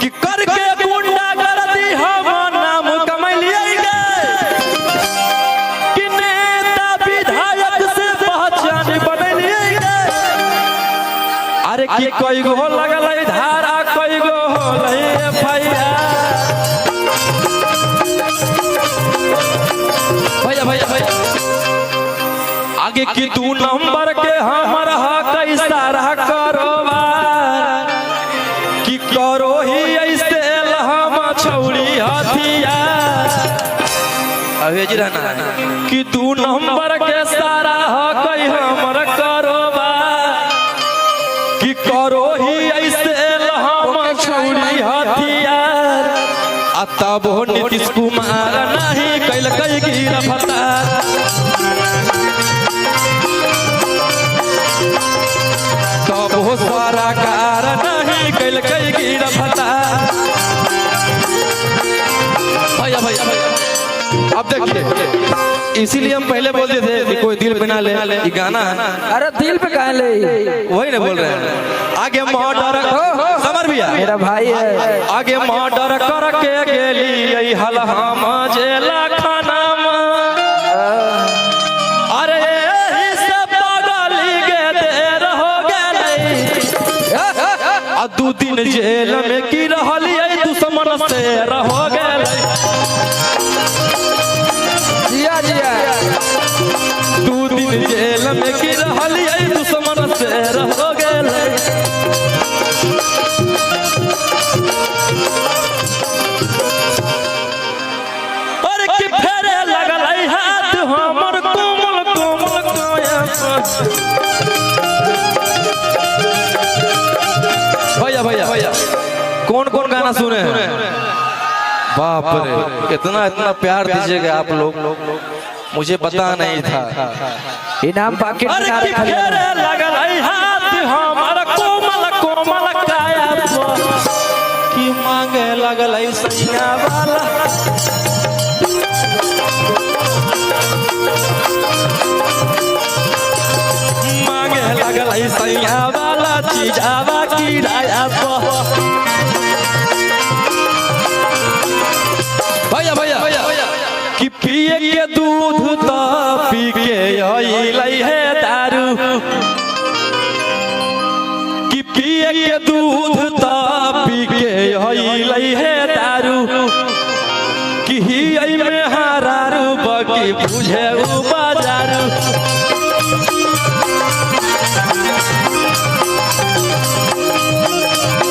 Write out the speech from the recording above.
कि करके गुंडा गलती हम नाम कमैलिएगा कि नेता विधायक से पहचान बनैलिएगा। अरे कि कोई गो लगल धारा कोई गो एफआईआर। भैया भैया भैया आगे की 2 नंबर के हमर हक इशारा करोबार कि करो ही ऐसे हम छौड़ी हथियार। अबे जी रहना कि 2 नंबर के सारा हक हमर करोबार कि करो ही ऐसे हम छौड़ी हथियार। तब नीतीश कुमार नहीं कैल गिरफ्तार। तब हो सारा कार नहीं कैल गिरफ्तार। भैया भैया भैया अब देखिए इसीलिए हम पहले बोलते थे कि कोई दिल पे ना ले, ये गाना है। अरे दिल पे कहाँ ले, वही ना बोल रहे हैं। आगे मर्डर समर भैया मेरा भाई है। आगे मर्डर करके गेली हल हम जेला खाना में। अरे यही से बगली के देर हो गई 2 दिन जेल में की रहलिए दुश्मन से रहो गए। जिया जिया 2 दिन जेल में की रहलिए दुश्मन से रहो गए। अरे कि फेरे लगल हाथ हमर कोमल कोमल काया। भैया भैया भैया कौन कौन गाना सुने हैं? बाप रे इतना इतना प्यार दीजिएगा आप लोग, मुझे पता नहीं था। इनाम पाकिट अरे कि फेरे लगल हाथ हमर कोमल कोमल काया कि मांगे लगल सैया वाला। मांगे लगल सैया वाला चीजावा किराया भैया भैया भैया कि पिए के दूध तो पी के अइलै है